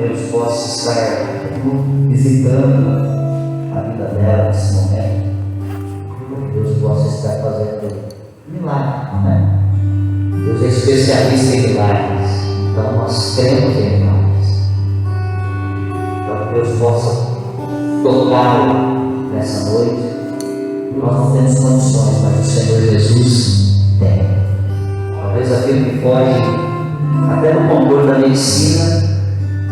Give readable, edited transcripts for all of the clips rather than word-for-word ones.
Deus possa estar visitando a vida dela nesse momento, que Deus possa estar fazendo milagres, né? Deus é especialista em milagres, então nós cremos em milagres. Então que Deus possa tocá-lo nessa noite. Nós não temos condições, mas o Senhor Jesus tem. Talvez aquilo que foge até no controle da medicina,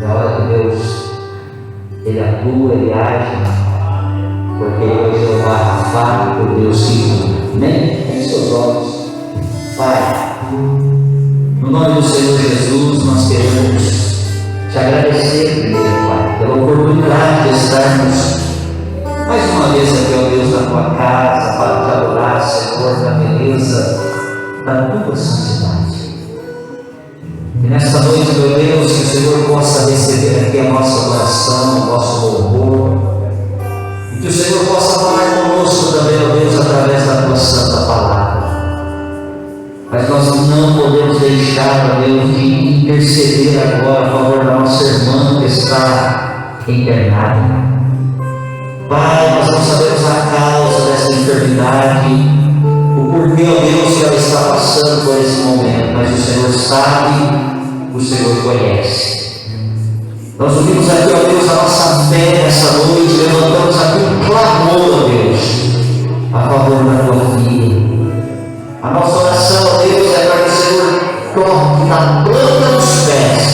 é a hora que Deus Ele atua, Ele age, porque Ele é Jeová Rafa, o Deus que cura. Amém? Feche seus olhos. Pai, no nome do Senhor Jesus, nós queremos te agradecer primeiro, Pai, pela oportunidade de estarmos mais uma vez aqui, ó Deus, na tua casa, para te adorar, Senhor, na beleza da tua santidade. E nesta noite, meu Deus, que o Senhor possa receber aqui a nossa oração, o nosso louvor, e que o Senhor possa falar conosco também, ó Deus, através da tua santa palavra. Mas nós não podemos deixar, ó Deus, de interceder agora a favor da nossa irmã que está internada. Pai, nós não sabemos a causa dessa enfermidade, o porquê, ó Deus, que ela está passando por esse momento, mas o Senhor sabe, o Senhor conhece. Nós unimos aqui, ó Deus, a nossa fé nessa noite, levantamos aqui um clamor, ó Deus, a favor da tua filha. A nossa oração, ó Deus, é para que o Senhor toque na planta dos pés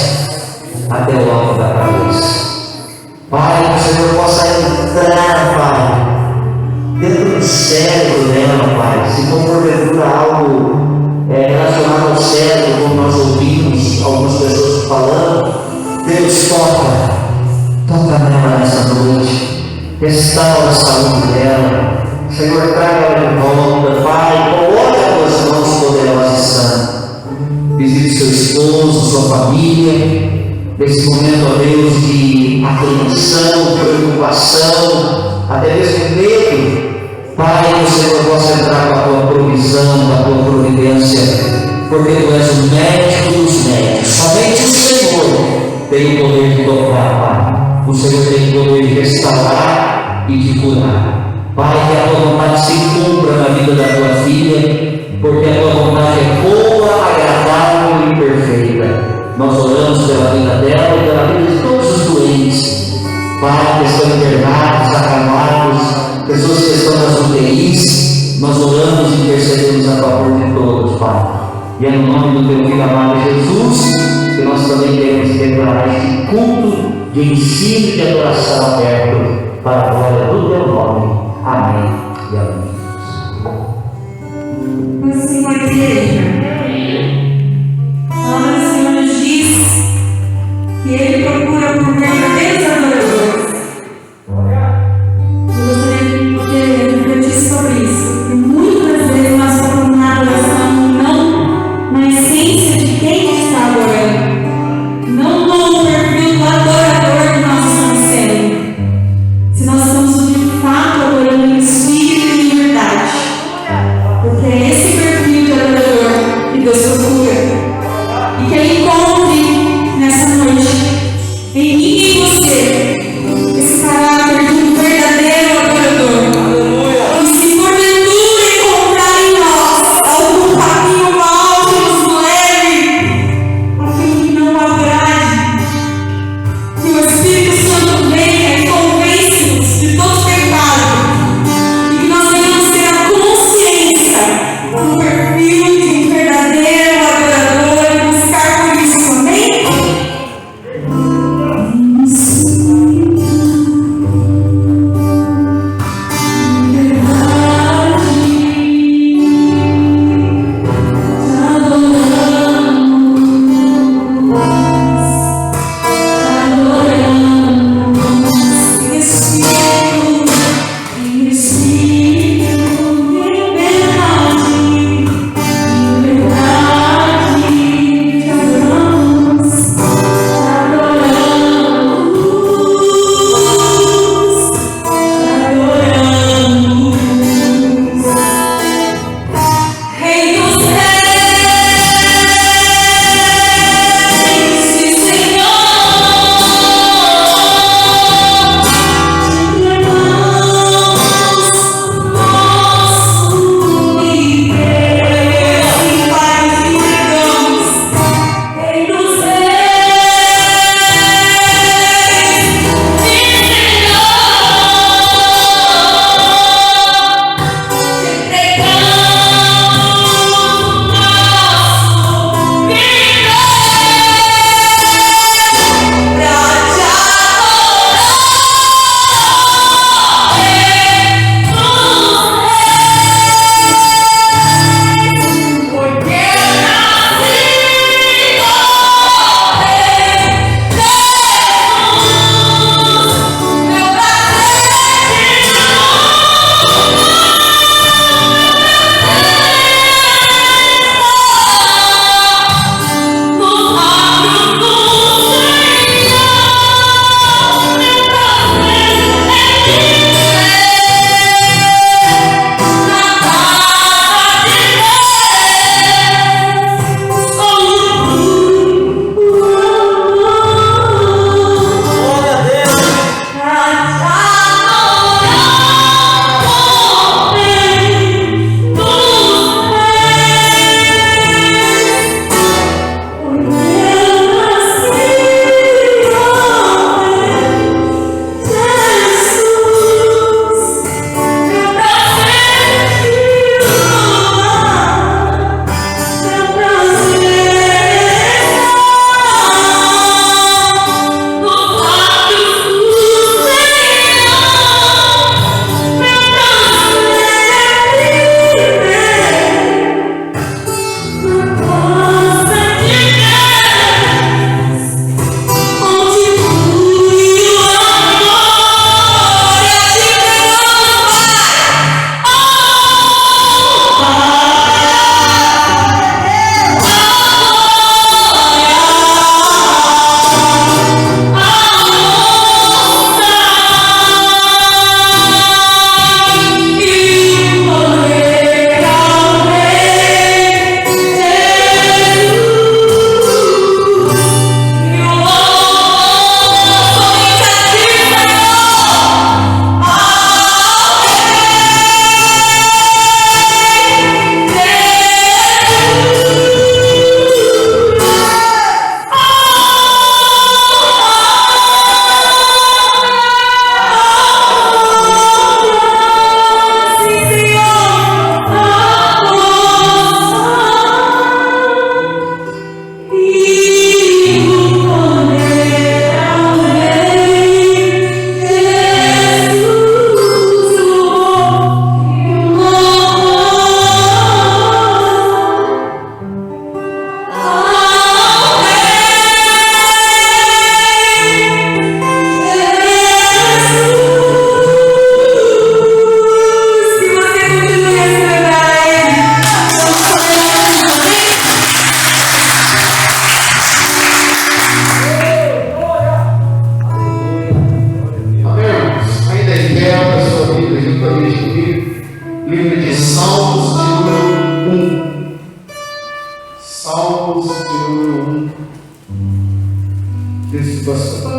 até o alto da cabeça. Pai, que o Senhor possa entrar, Pai, dentro do cérebro dela, Pai. Se for porventura algo relacionado ao cérebro, como nós ouvimos algumas pessoas falando, Deus toca nela nessa noite, restaura a saúde dela. Senhor, traga ela de volta, Pai, coloque as tuas mãos poderosas e santas. Visite seu esposo, sua família. Nesse momento, ó Deus, de apreensão, preocupação, até mesmo medo, Pai, que o Senhor possa entrar com a tua provisão, com a tua providência, porque tu és o médico dos médicos. Somente o Senhor tem o poder de tocar, Pai. O Senhor tem o poder de restaurar e de curar. Pai, que a tua vontade se cumpra na vida da tua filha, porque a tua vontade é boa, agradável e perfeita. Nós oramos pela vida dela e pela vida de todos os doentes, Pai, que estão internados, acamados, pessoas que estão nas UTIs. Nós oramos e intercedemos a favor de todos, Pai. E é no nome do teu filho amado Jesus que nós também queremos declarar este culto de ensino e de adoração aberto para a glória do teu nome. Amém e amém. O Senhor igreja. A palavra do Senhor nos diz que Ele procura por verdadeiros adoradores. Eu gostaria de refletir sobre isso. E muitas vezes nós focamos na adoração não na essência de quem está adorando, não no perfil do adorador que nós estamos sendo, se nós estamos de fato adorando em espírito e em verdade, porque é esse perfil de adorador que Deus procura. E que Ele encontre nessa noite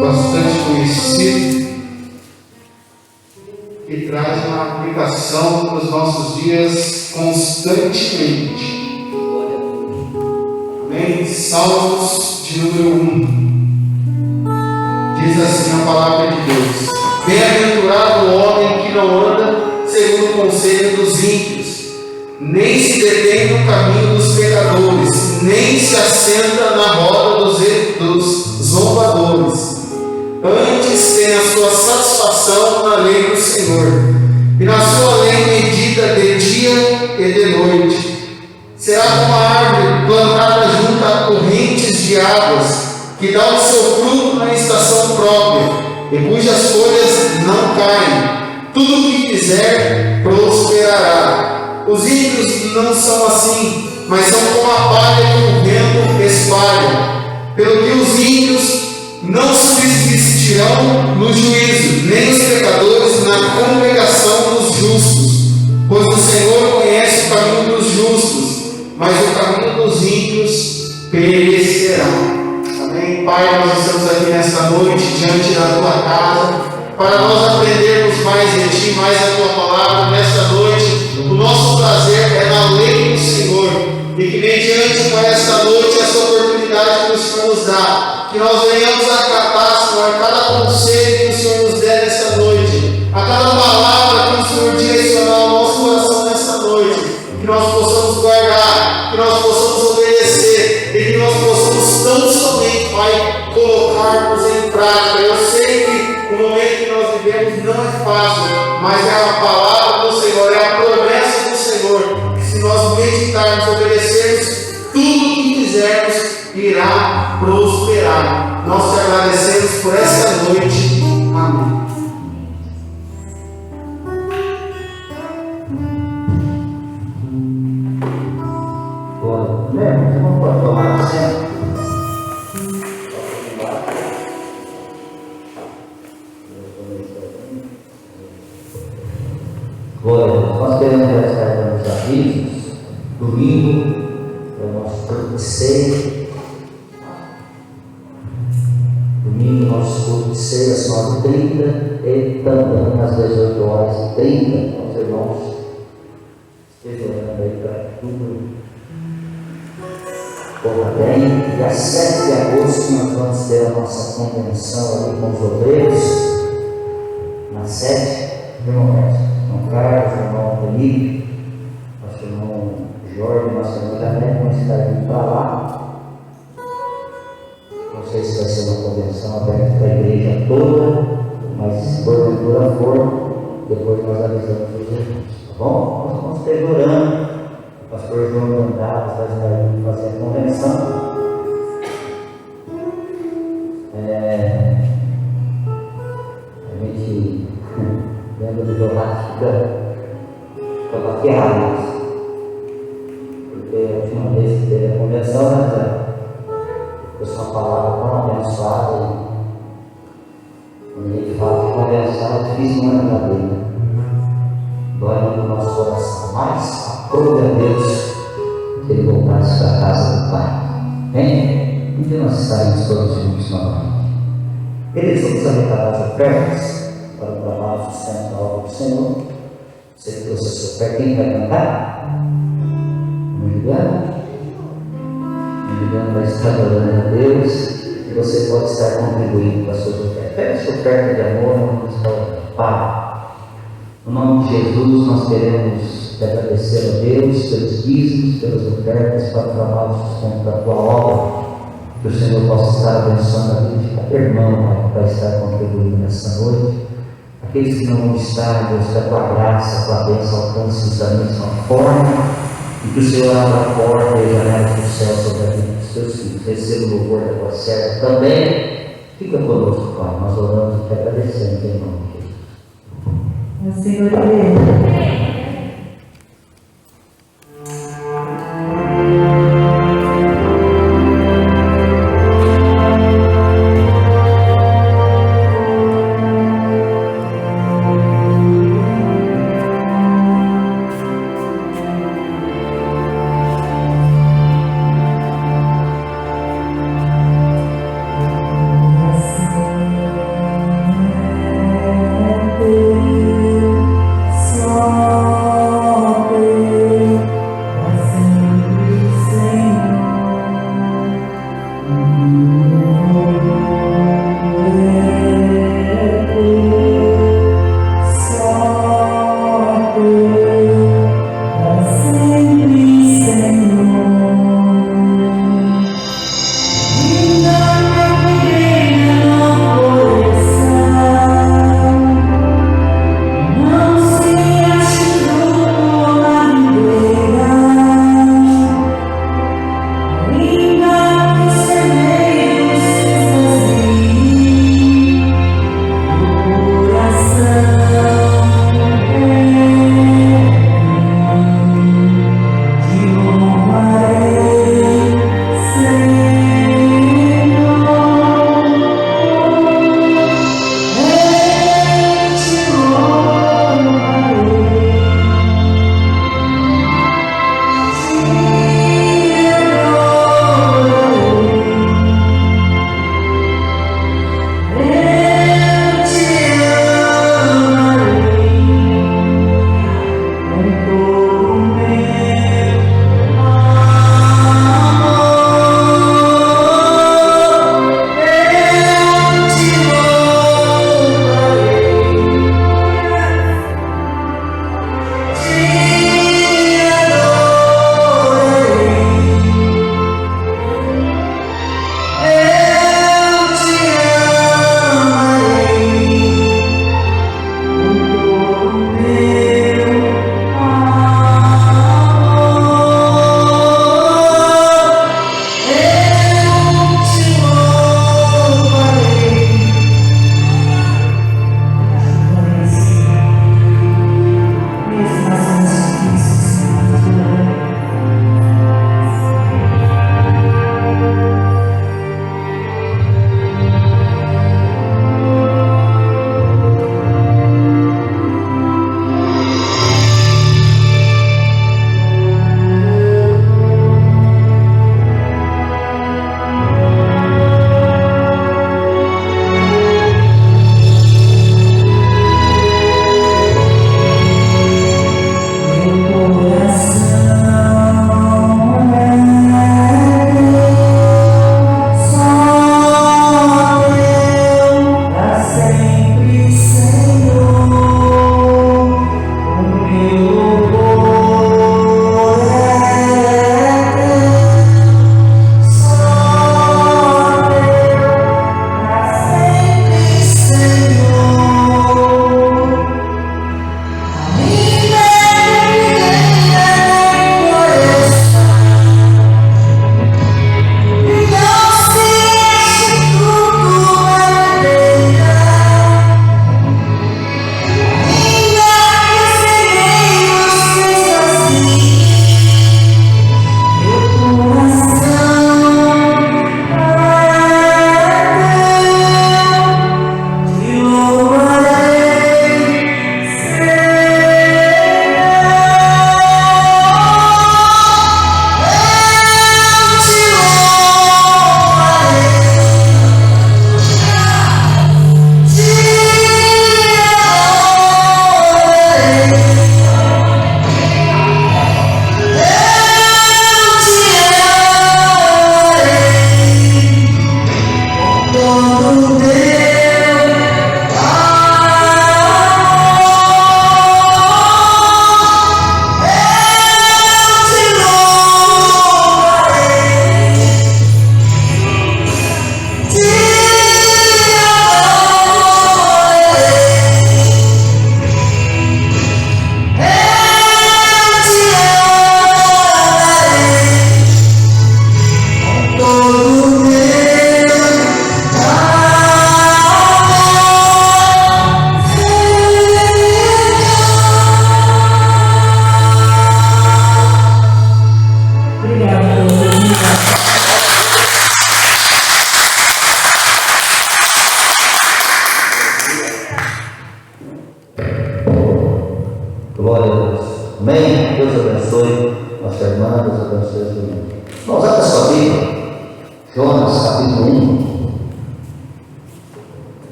bastante conhecido, que traz uma aplicação para os nossos dias constantemente. Amém? Salmos de número 1. Diz assim a palavra de Deus: Bem-aventurado o homem que não anda segundo o conselho dos ímpios, nem se detém no caminho dos pecadores, nem se assenta na roda dos zombadores. Antes tem a sua satisfação na lei do Senhor, e na sua lei medita de dia e de noite. Será como uma árvore plantada junto a correntes de águas, que dá o seu fruto na estação própria, e cujas folhas não caem. Tudo o que fizer prosperará. Os ímpios não são assim, mas são como a palha que o vento espalha. Pelo que os ímpios não subsistirão no juízo, nem os pecadores na congregação dos justos. Pois o Senhor conhece o caminho dos justos, mas o caminho dos ímpios perecerá. Amém? Pai, nós estamos aqui nesta noite diante da Tua casa, para nós aprendermos mais de Ti, mais a Tua palavra. Nesta noite, o nosso prazer é na lei do Senhor, e que mediante com esta noite, essa oportunidade que o Senhor nos dá, que nós venhamos acatar, Senhor, a cada conselho que o Senhor nos der nesta noite, a cada palavra que o Senhor direcionar ao nosso coração nesta noite, que nós possamos guardar, que nós possamos obedecer, e que nós possamos tão somente, Pai, colocarmos em prática. Eu sei que o momento que nós vivemos não é fácil, mas é a palavra do Senhor, é a promessa do Senhor, que se nós meditarmos, obedecermos, tudo o que fizermos irá prosperar. Nós te agradecemos por esta noite. Amém. Vamos pode tomar assento. Glória a Deus. Nós queremos resgatar os avisos. Domingo é o nosso culto de ceia. Domingo, nosso culto de ceia às 9h30 e também às 18h30. Os irmãos estejam olhando aí para tudo. Corra bem. E às 7 de agosto nós vamos ter a nossa convenção ali com os obreiros. Na 7, irmão Carlos, irmão Felipe, nosso irmão Jorge, nosso irmão Janete, vão estar indo para lá. Não sei se vai ser uma convenção aberta para a igreja toda, mas se porventura for, depois nós avisamos os irmãos, tá bom? Nós vamos perdurando. O pastor João Mandados vai estar indo fazer a convenção. A gente lembra do Jonatas fica baqueado, porque a última vez que teve a convenção, foi uma palavra tão abençoada. Quando a gente fala de convenção, é difícil não lembrar dele, dói no nosso coração, mas aprove a Deus que ele voltasse para a casa do Pai. Bem, um dia nós estaremos todos juntos novamente. Eles vão arrecadar as ofertas para o trabalho sustento da obra do Senhor. Você trouxe a sua oferta, quem vai cantar? Juliano vai estar adorando a Deus, e você pode estar contribuindo com a sua oferta. Pega a sua oferta de amor, vamos estar. Pai, no nome de Jesus, nós queremos te agradecer a Deus pelos dízimos, pelas ofertas, para o trabalho sustento da tua obra. Que o Senhor possa estar abençoando a vida de cada irmão, Pai, que vai estar contribuindo nessa noite. Aqueles que não vão estar, Deus, que a tua graça, a tua bênção alcance da mesma forma, e que o Senhor abra a porta e a janela do céu sobre a vida dos teus filhos. Receba o louvor da tua serva também. Fica conosco, Pai. Nós oramos e te agradecemos em nome de Jesus. O Senhor é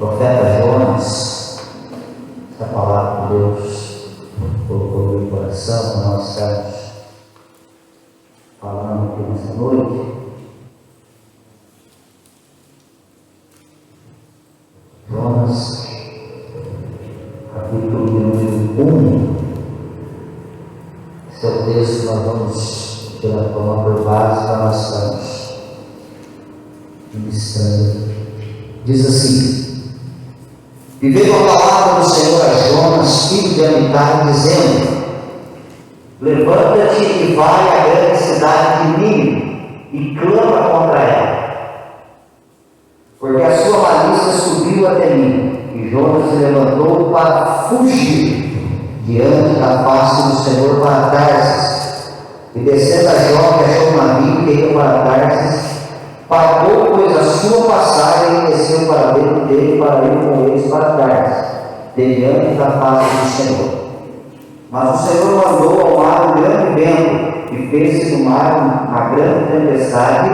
profeta Jonas, essa palavra que Deus colocou no meu coração para nós estarmos falando aqui nessa noite. Jonas, capítulo número 1. Esse é o texto que nós vamos tomar por base para nós estarmos ministrando. Diz assim: e veio a palavra do Senhor a Jonas, filho de Amitai, dizendo: levanta-te e vai à grande cidade de Nínive e clama contra ela, porque a sua malícia subiu até mim. E Jonas se levantou para fugir diante da face do Senhor para Tarsis, e descendo a Jope, achou um navio que ia para Tarsis, pagou, pois, a sua passagem e desceu para dentro dele para ir com eles para Tarsis, diante da face do Senhor. Mas o Senhor mandou ao mar um grande vento, e fez-se no mar uma grande tempestade,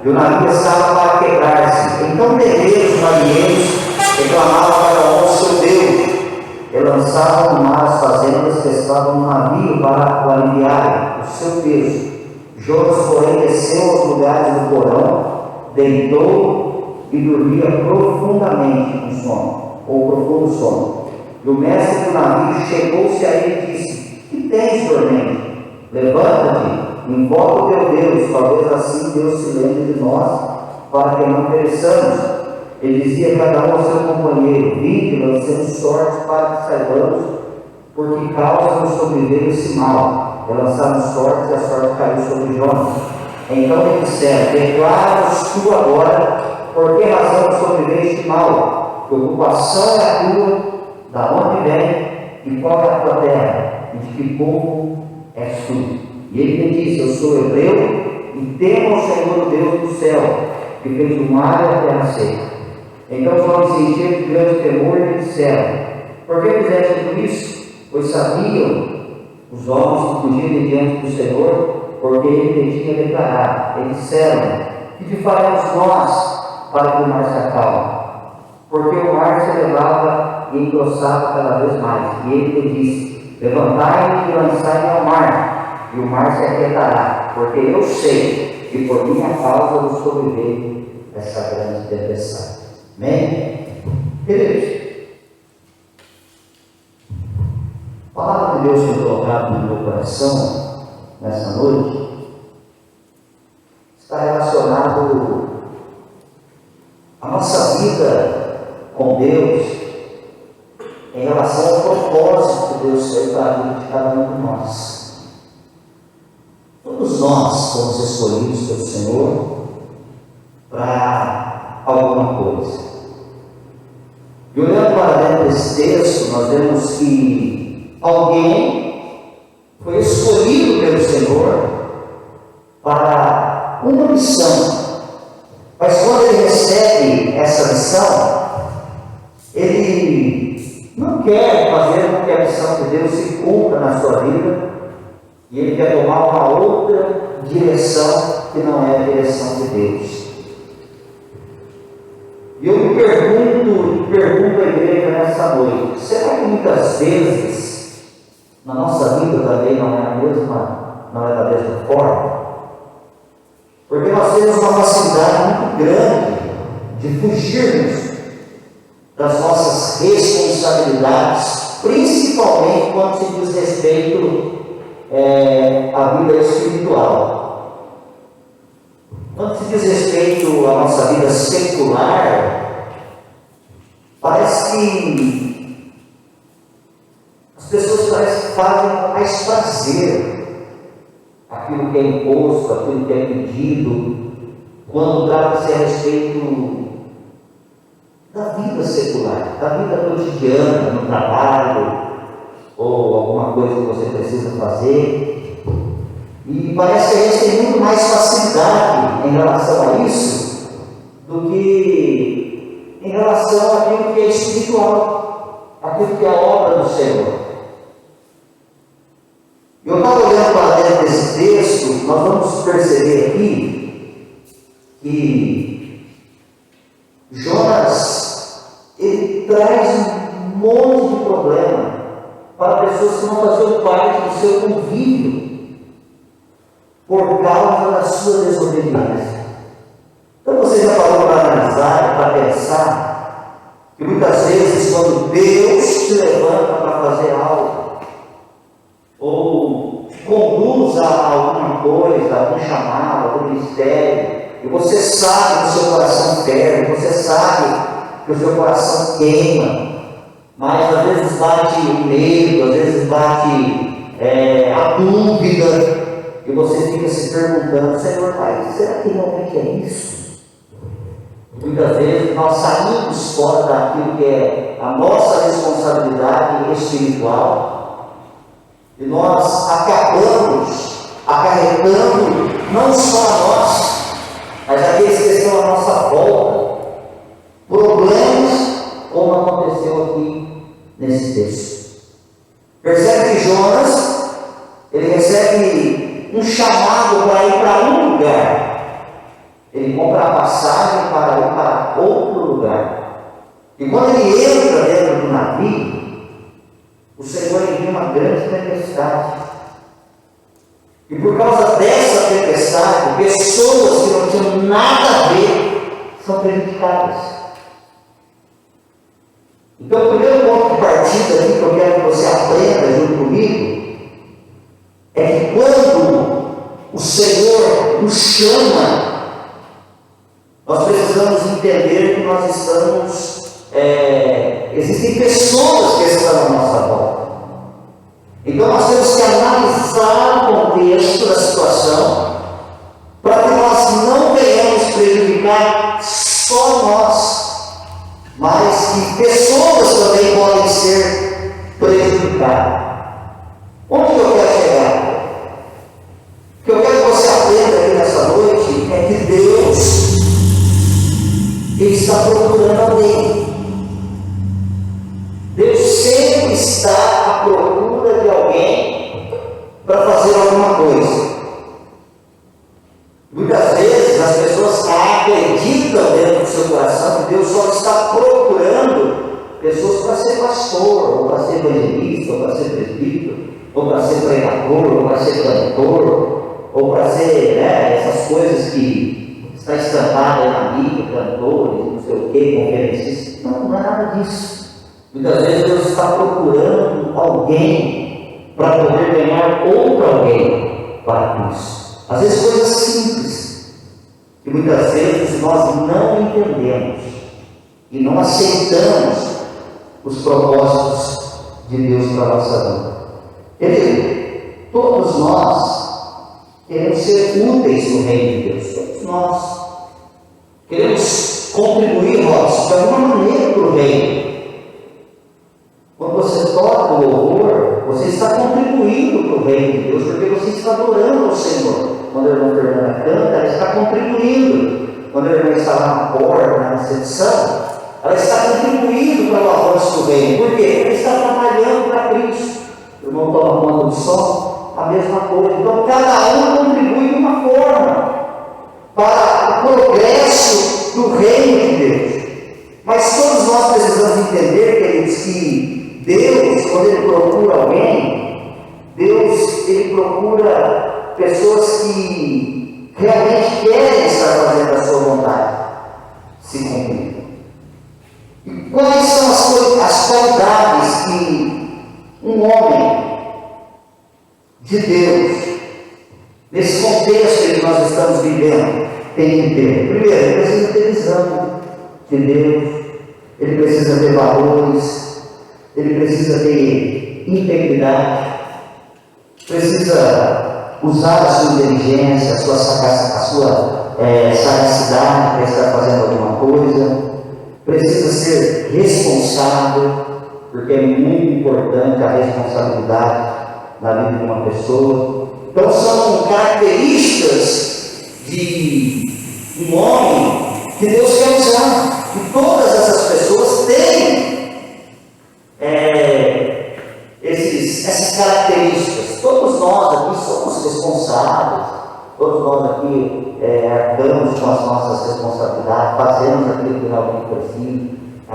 e o navio estava para quebrar-se. Então terreiros os marinheiros reclamavam para o seu Deus, e lançavam no mar as fazendas que estavam no navio para o aliviarem o seu peso. Jonas, porém, desceu aos lugares do porão, deitou e dormia profundamente com sono, ou profundo sono. E o mestre do navio chegou-se a ele e disse: que tens, dormente? Levanta-te, invoca o teu Deus, talvez assim Deus se lembre de nós, para que não pereçamos. Ele dizia cada um ao seu companheiro: vinde, lancemos sortes para que saibamos por que causa nos sobreveio esse mal. E lançaram sortes, e a sorte caiu sobre Jonas. Então lhe disseram: declara-nos tu agora por que razão nos sobreveio este mal, que ocupação é a tua, da onde vem, e qual é a tua terra, e de que povo és tu. E ele lhe disse: eu sou hebreu, e temo ao Senhor, o Deus do céu, que fez o mar e a terra seca. Então Jonas se encheu de grande temor e lhe disseram: por que fizeste tudo isso? Pois sabiam os homens que fugiam de diante do Senhor, porque ele lhe tinha declarado. E disseram: que te faremos nós para que o mar se acalme? Porque o mar se elevava e engrossava cada vez mais. E ele lhe disse: levantai-me e lançai-me ao mar, e o mar se aquietará, porque eu sei que por minha causa nos sobreveio essa grande tempestade. Amém? Queridos, a palavra de Deus que foi colocada no meu coração nessa noite está relacionado à nossa vida com Deus em relação ao propósito que Deus fez para a vida de cada um de nós. Todos nós fomos escolhidos pelo Senhor para alguma coisa. E olhando para dentro desse texto, nós vemos que alguém foi escolhido pelo Senhor para uma missão. Mas quando ele recebe essa missão, ele não quer fazer com que a missão de Deus se cumpra na sua vida, e ele quer tomar uma outra direção que não é a direção de Deus. E eu me pergunto à igreja nessa noite: será que muitas vezes na nossa vida também não é da mesma forma? Porque nós temos uma facilidade muito grande de fugirmos das nossas responsabilidades, principalmente quando se diz respeito à vida espiritual. Quando se diz respeito à nossa vida secular, parece que as pessoas parecem que fazem mais prazer aquilo que é imposto, aquilo que é pedido, quando trata-se a respeito da vida secular, da vida cotidiana, no trabalho, ou alguma coisa que você precisa fazer. E parece que a gente tem muito mais facilidade em relação a isso do que em relação àquilo que é espiritual, aquilo que é a obra do Senhor. Eu estava olhando para dentro desse texto, nós vamos perceber aqui que Jonas, traz um monte de problema para pessoas que não faziam parte do seu convívio por causa da sua desobediência. Então você já parou para analisar, para pensar que muitas vezes quando Deus te levanta para fazer algo, ou te conduz a alguma coisa, a algum chamado, a algum ministério, e você sabe que o seu coração ferve, você sabe que o seu coração queima, mas às vezes bate o medo, às vezes bate a dúvida, e você fica se perguntando: Senhor Pai, será que realmente é isso? Muitas vezes nós saímos fora daquilo que é a nossa responsabilidade espiritual, e nós acabamos acarretando não só a nós, mas aqueles que estão à nossa volta, problemas, como aconteceu aqui nesse texto. Percebe que Jonas, ele recebe um chamado para ir para um lugar. Ele compra a passagem para ir para outro lugar. E quando ele entra dentro do navio, o Senhor envia uma grande tempestade. E por causa dessa tempestade, pessoas que não tinham nada a ver são prejudicadas. Então, o primeiro ponto de partida aqui que eu quero que você aprenda junto comigo é que quando o Senhor nos chama, nós precisamos entender que nós estamos, existem pessoas que estão à nossa volta. Então nós temos que analisar o contexto da situação, para que nós não venhamos prejudicar só nós, mas que pessoas também podem ser prejudicadas. Onde que eu quero chegar? O que eu quero que você aprenda aqui nessa noite é que Deus, Ele está procurando alguém. Deus sempre está à procura de alguém para fazer alguma coisa. Muitas vezes as pessoas acreditam dentro do seu coração que Deus só está procurando pessoas para ser pastor, ou para ser evangelista, ou para ser presbítero, ou para ser pregador, ou para ser cantor, ou para ser essas coisas que está estampado na Bíblia, cantores, não sei o que, conferencistas. Não é nada disso. Muitas vezes Deus está procurando alguém para poder ganhar outro alguém para isso. Às vezes coisas simples, que muitas vezes nós não entendemos e não aceitamos os propósitos de Deus para a nossa vida. Querido, todos nós queremos ser úteis no reino de Deus. Todos nós queremos contribuir, de alguma maneira para o reino. Quando você toca o louvor, você está contribuindo para o reino de Deus, porque você está adorando ao Senhor. Quando a irmã Fernanda canta, ela está contribuindo. Quando a irmã está lá na porta, na recepção, ela está contribuindo para o avanço do reino. Por quê? Ela está trabalhando para Cristo. O irmão toma conta do som, a mesma coisa. Então, cada um contribui de uma forma para o progresso do reino de Deus. Mas todos nós precisamos entender, queridos, que Deus, quando Ele procura alguém, Deus, Ele procura pessoas que realmente querem estar fazendo a sua vontade se cumprir. E quais são as qualidades que um homem de Deus, nesse contexto que nós estamos vivendo, tem que ter? Primeiro, ele precisa ter visão de Deus, ele precisa ter valores, ele precisa ter integridade, precisa usar a sua inteligência, a sua sagacidade para estar fazendo alguma coisa, precisa ser responsável, porque é muito importante a responsabilidade na vida de uma pessoa. Então são características de um homem que Deus quer usar, que todas essas pessoas têm essas características. Todos nós aqui somos responsáveis, todos nós aqui arcamos com as nossas responsabilidades, fazemos aquilo que realmente precisa,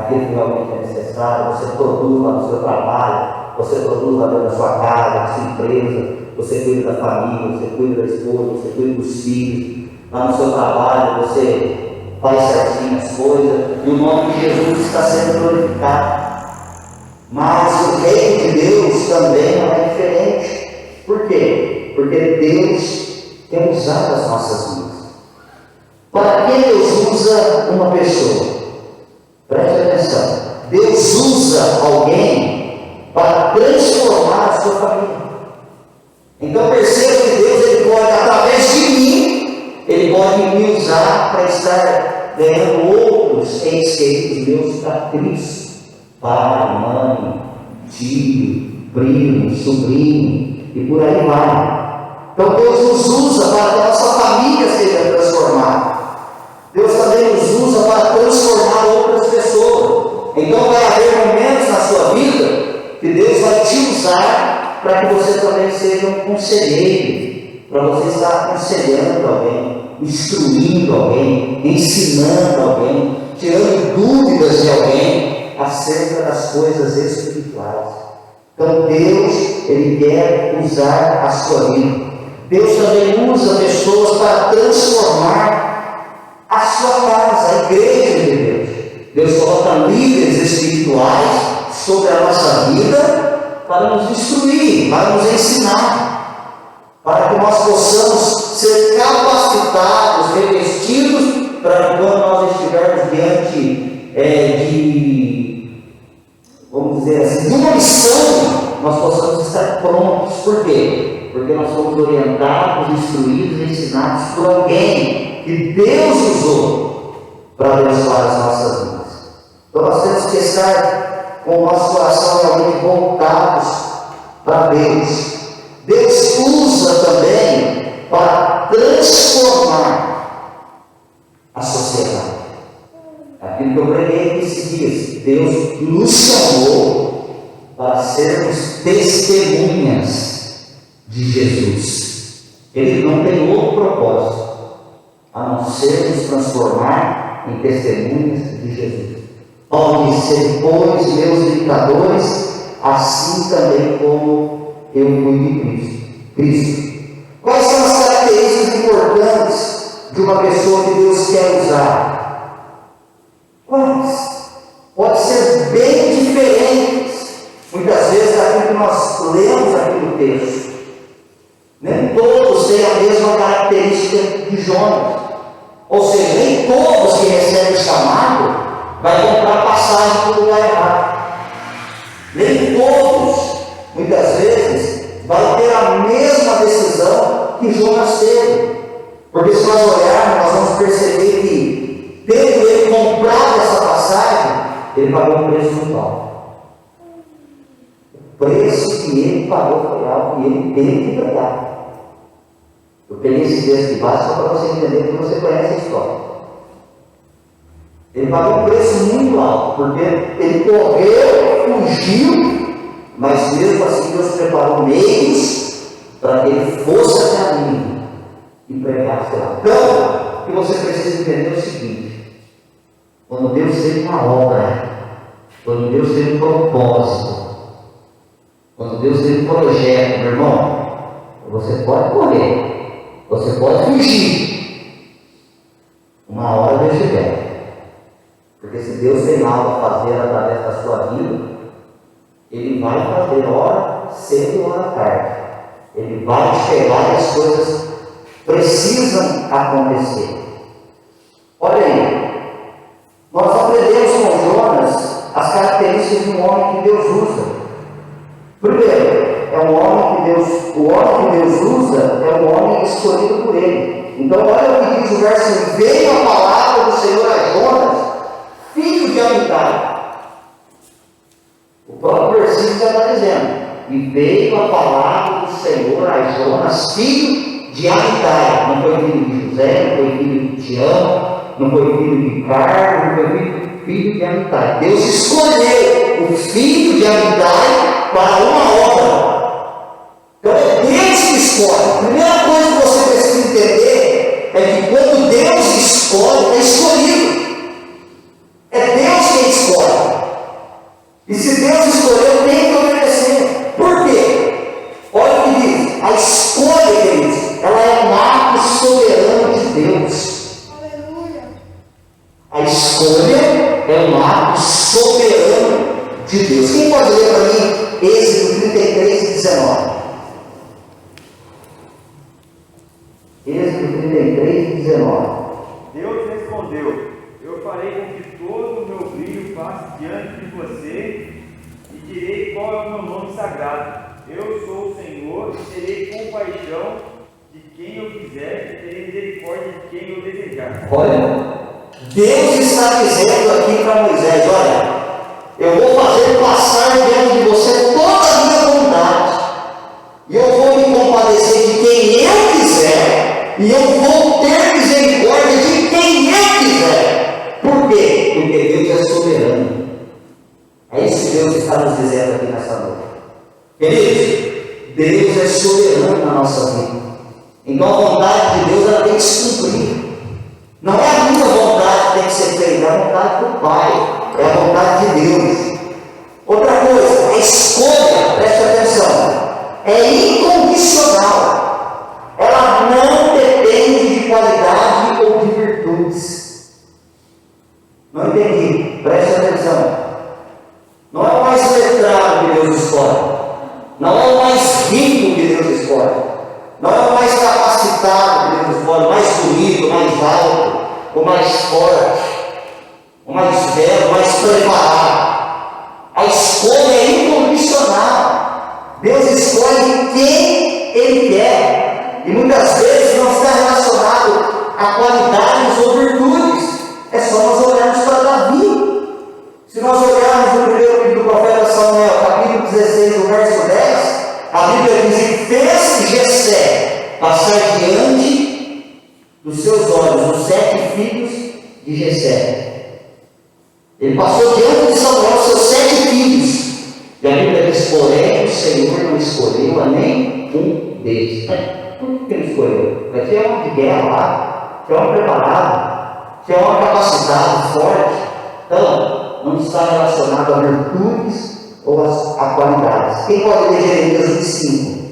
aquilo que realmente é necessário, você produz lá no seu trabalho, você produz lá dentro da sua casa, na sua empresa, você cuida da família, você cuida da esposa, você cuida dos filhos, lá no seu trabalho, você faz certinho as coisas, e o nome de Jesus está sendo glorificado. Mas o reino de Deus também não é diferente. Por quê? Porque Deus quer usar as nossas vidas. Para que Deus usa uma pessoa? Preste atenção. Deus usa alguém para transformar a sua família. Então perceba que Deus ele pode, através de mim, Ele pode me usar para estar ganhando outros entes queridos meus para Cristo. Pai, mãe, tio, primo, sobrinho, e por aí vai. Então Deus nos usa para que a nossa família seja transformada. Deus também nos usa para transformar outras pessoas. Então vai haver momentos na sua vida que Deus vai te usar para que você também seja um conselheiro, para você estar aconselhando alguém, instruindo alguém, ensinando alguém, tirando dúvidas de alguém acerca das coisas espirituais. Então Deus, Ele quer usar a sua vida. Deus também usa pessoas para transformar a sua casa, a igreja de Deus. Deus coloca líderes espirituais sobre a nossa vida para nos instruir, para nos ensinar, para que nós possamos ser capacitados, revestidos, para que quando nós estivermos diante vamos dizer assim, de uma missão, nós possamos estar prontos. Por quê? Porque nós fomos orientados, instruídos, ensinados por alguém que Deus usou para abençoar as nossas vidas. Então nós temos que estar com o nosso coração realmente voltados para Deus. Deus usa também para transformar a sociedade. Aquilo que eu preguei esses dias, Deus nos chamou para sermos testemunhas de Jesus. Ele não tem outro propósito a não ser nos transformar em testemunhas de Jesus. Paulo disse: pois meus imitadores, assim também como eu fui de Cristo. Quais são as características importantes de uma pessoa que Deus quer usar? Quais? Pode ser bem diferentes, muitas vezes, daquilo que nós lemos aqui no texto. Nem todos têm a mesma característica de Jonas. Ou seja, nem todos que recebem o chamado vai comprar passagem para o lugar errado. Nem todos, muitas vezes, vai ter a mesma decisão que Jonas teve. Porque se nós olharmos, nós vamos perceber que, tendo ele comprado essa passagem, ele pagou um preço muito alto. O preço que ele pagou foi algo que ele teve que pagar. Eu peguei esse texto de base só para você entender que você conhece a história. Ele pagou um preço muito alto, porque ele correu, fugiu, mas mesmo assim Deus preparou meios para que ele fosse até a mim e pregasse lá. Então, o que você precisa entender é o seguinte: quando Deus tem uma obra, quando Deus tem um propósito, quando Deus tem um projeto, meu irmão, você pode correr, você pode fugir, uma hora Deus te pega. Porque se Deus tem algo a fazer através da sua vida, Ele vai fazer hora cedo e hora tarde. Ele vai te pegar e as coisas precisam acontecer. Olha aí, nós aprendemos com Jonas as características de um homem que Deus usa. Primeiro, é um homem que o homem que Deus usa é um homem escolhido por Ele. Então olha o que diz o verso: veio a palavra do Senhor a Jonas, filho de Amitai. O próprio versículo já está dizendo: e veio a palavra do Senhor a Jonas, filho de Amitai. Não foi filho de José, não foi filho de Tião, não foi filho de Carlos, não foi filho de Amitai. Deus escolheu o filho de Amitai para uma obra. Então é Deus que escolhe. A primeira coisa que você precisa entender é que quando Deus escolhe, é escolhido. É Deus quem escolhe. de Deus. Quem pode ler para mim Êxodo 33 e 19? Êxodo 33 e 19. Deus respondeu: eu farei com que todo o meu brilho passe diante de você e direi qual é o meu nome sagrado. Eu sou o Senhor e terei compaixão de quem eu quiser e terei misericórdia de quem eu desejar. Olha, Deus está dizendo aqui para Moisés: olha, eu vou fazer passar diante de você toda a minha bondade, e eu vou me compadecer de quem eu quiser, e eu vou ter misericórdia de quem eu quiser. Por quê? Porque Deus é soberano. É isso que Deus está nos dizendo aqui nessa noite. Queridos, Deus é soberano na nossa vida. Então a vontade de Deus ela tem que se cumprir. Não é a minha vontade que tem que ser feita, é a vontade do Pai, é a vontade de Deus. Outra coisa, a escolha, preste atenção, é incondicional. Ela não depende de qualidade ou de virtudes. Não entendi, preste atenção. Não é o mais letrado que Deus escolhe. Não é o mais rico que Deus escolhe. Não é o mais capacitado que Deus escolhe, o mais bonito, o mais alto, o mais forte, o mais velho, o mais preparado. A escolha é incondicional. Deus escolhe quem Ele quer. E muitas vezes não está relacionado a qualidades ou virtudes. É só nós olharmos para Davi. Se nós olharmos no primeiro livro do profeta Samuel, capítulo 16, do verso 10, a Bíblia diz que fez Jessé passar diante dos seus olhos os 7 filhos de Jessé. Ele passou diante de Samuel os seus 7 filhos. E a Bíblia diz: porém, o Senhor não escolheu a nenhum deles. Por que ele escolheu? Vai ter um de guerra lá, que é um preparado, que é um capacitado, forte. Então, não está relacionado a virtudes ou a qualidades. Quem pode ler Jeremias 25?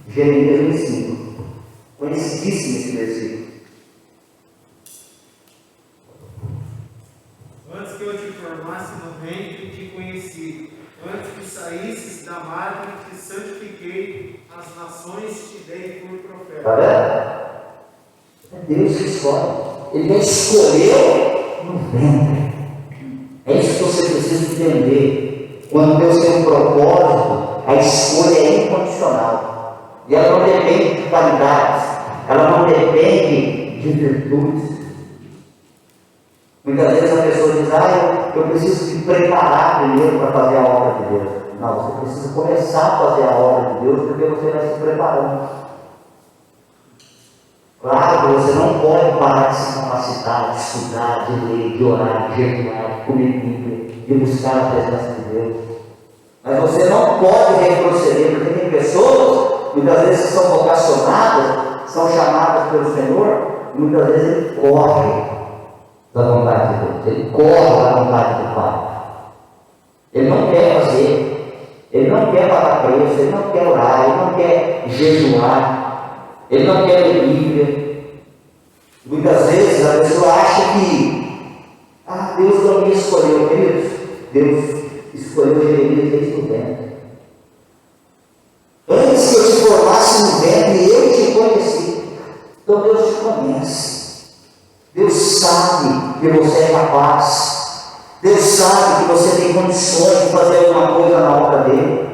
Jeremias 25. Conhecidíssimo esse versículo. Antes que eu te formasse no ventre, te conheci. Antes que saísses da madre, te santifiquei. As nações te dei por profeta. Está vendo? É Deus que escolhe. Ele não escolheu no ventre. É isso que você precisa entender. Quando Deus tem um propósito, a escolha é incondicional. E ela não depende de qualidades. Ela não depende de virtudes. Muitas vezes a pessoa diz: eu preciso me preparar primeiro para fazer a obra de Deus. Não, você precisa começar a fazer a obra de Deus porque você vai se preparando. Claro que você não pode parar de se capacitar, de estudar, de ler, de orar, de jejuar, de comer Bíblia, de buscar a presença de Deus. Mas você não pode retroceder, porque tem pessoas, muitas vezes, que são vocacionadas, são chamadas pelo Senhor, e muitas vezes ele corre da vontade de Deus, ele corre da vontade do Pai. Ele não quer fazer, ele não quer pagar preço, ele não quer orar, ele não quer jejuar, ele não quer ler Bíblia. Muitas vezes a pessoa acha que Deus não me escolheu, queridos. Deus escolheu Jeremias desde o ventre. Antes que eu te formasse no ventre, eu te conheci. Então Deus te conhece. Deus sabe que você é capaz. Deus sabe que você tem condições de fazer alguma coisa na obra dele.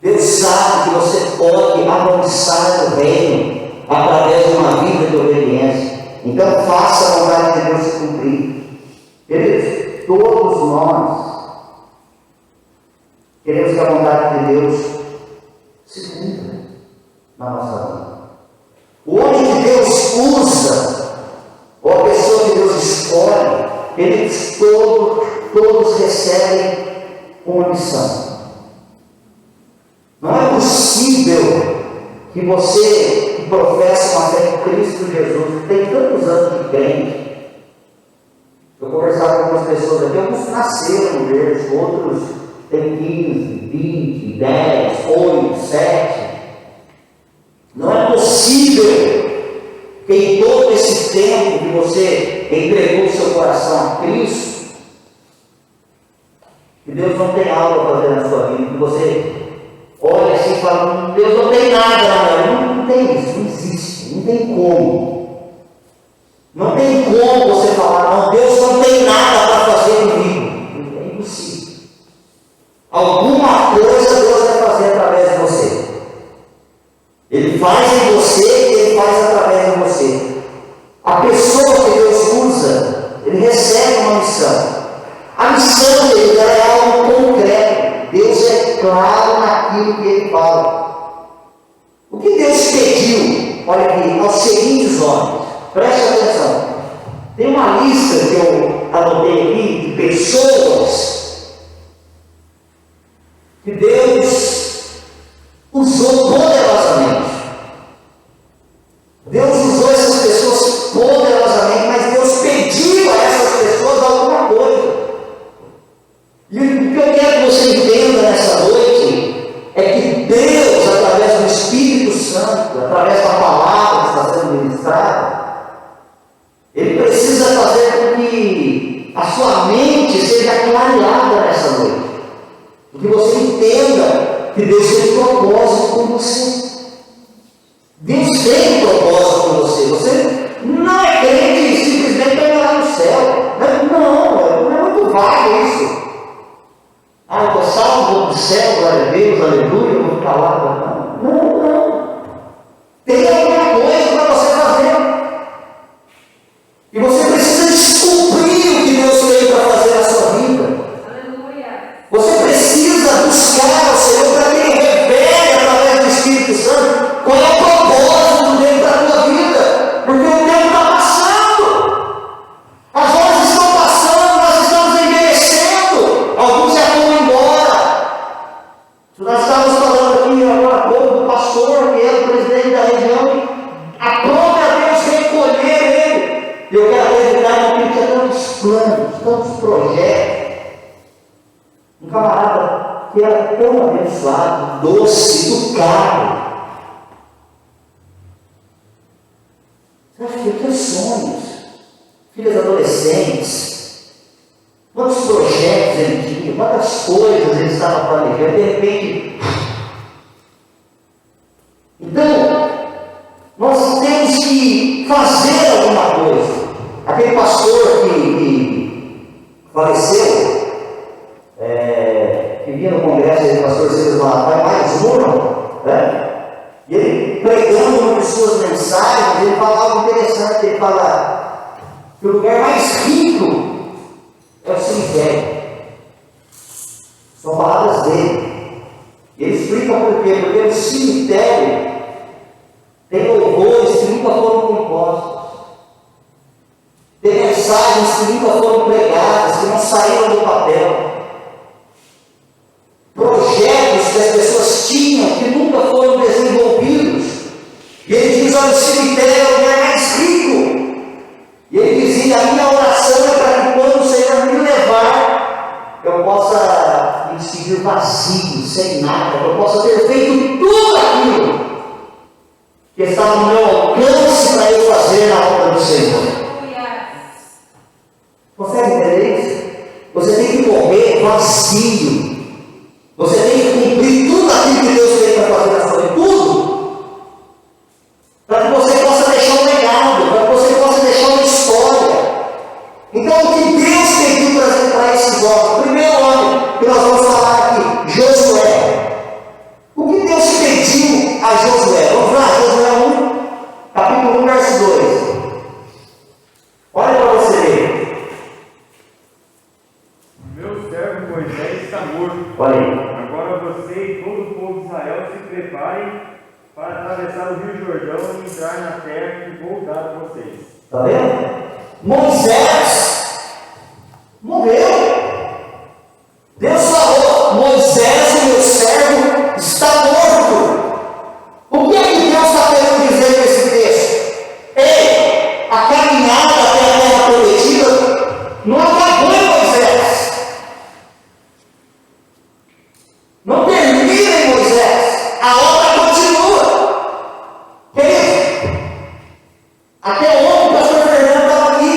Deus sabe que você pode avançar no reino através de uma vida de obediência. Então faça a vontade de Deus se cumprir. Queridos, todos nós queremos que a vontade de Deus se cumpra na nossa vida. O homem que Deus usa, ou a pessoa que Deus escolhe, eles todos recebem uma missão. Não é possível que você que professa uma fé em Cristo Jesus, que tem tantos anos de crente. Eu conversava com algumas pessoas aqui, alguns nasceram no berço, outros têm 15, 20, 10, 8, 7. Não é possível que em todo esse tempo que você entregou o seu coração a Cristo, que Deus não tem algo a fazer na sua vida, que você olha assim e fala, Deus não tem nada na minha vida. Não tem isso, não existe, não tem como. Não tem como você falar, não, Deus não tem nada para fazer comigo. É impossível. Alguma coisa Deus vai fazer através de você. Ele faz em você e Ele faz através de você. A pessoa que Deus usa, Ele recebe uma missão. A missão dele é algo concreto. Deus é claro naquilo que Ele fala. O que Deus pediu, olha aqui, aos seguintes homens, preste atenção. Tem uma lista que eu anotei aqui de pessoas que Deus usou poderosamente. Deus usou essas pessoas poderosamente, mas Deus pediu a essas pessoas alguma coisa. E o que eu quero que você entenda nessa noite é que Deus, através do Espírito Santo, através da palavra que está sendo ministrada, Ele precisa fazer com que a sua mente seja clareada nessa noite. Que você entenda que Deus tem propósito com você. Deus tem propósito com você. Você não é crente simplesmente para ir lá no céu. Não é muito vago isso. Ah, eu estou salvo, vou para o céu, glória a Deus, aleluia, eu vou ficar lá. Não. Tem alguma coisa para você fazer. E você precisa descobrir o que Deus tem para fazer na sua vida. Você precisa buscar o Senhor para que Ele revele através do Espírito Santo qual é o propósito dele para a tua vida. Porque o tempo está passando. As horas estão passando, nós estamos envelhecendo. Alguns já vão embora. Nós estávamos falando aqui agora há pouco do pastor, que é o presidente da região. Aprove a Deus recolher ele. Eu quero acreditar que ele tinha tantos planos, tantos projetos. Um camarada que era tão abençoado, doce, educado. Você acha que ele tinha sonhos, filhos adolescentes, quantos projetos ele tinha, quantas coisas ele estava planejando, de repente. Então, nós temos que fazer alguma coisa. Aquele pastor que faleceu, que vinha no congresso do pastor Silas Malafaia, mais Moura, né? E ele pregando uma de suas mensagens, ele fala algo interessante. Ele fala que o lugar mais rico é o cemitério. São palavras dele. Ele explica por quê? Porque no cemitério tem louvores que nunca foram compostos. Tem mensagens que nunca foram pregadas, que não saíram do papel. Projetos que as pessoas tinham que nunca foram desenvolvidos. E ele diz: olha, o cemitério é o lugar mais rico. E ele dizia: a minha oração é para que quando o Senhor me levar, eu possa me despedir vazio, sem nada, eu possa ter feito tudo aquilo que estava no meu alcance para eu fazer na obra do Senhor. Consegue entender isso? Você tem que morrer vazio. Você tem que cumprir tudo aquilo que Deus tem para fazer na sua vida. Tudo. Para que você possa deixar um legado. Para que você possa deixar uma história. Então, o que Deus pediu para esses homens? O primeiro homem que nós vamos falar aqui, Josué. O que Deus pediu a Josué? Vamos lá, Josué 1, capítulo 1, verso 2. Olha para você ver. Meu servo Moisés está morto. Olha aí. Agora você e todo o povo de Israel se preparem para atravessar o Rio Jordão e entrar na terra que vou dar a vocês. Está vendo? Moisés morreu. Deus falou: Moisés, o meu servo, está morto. O que é que Deus está querendo dizer nesse texto? Ei, a caminhada até a terra prometida não acabou em Moisés. Não termina em Moisés. A obra continua. Querido, até ontem o pastor Fernando estava aqui.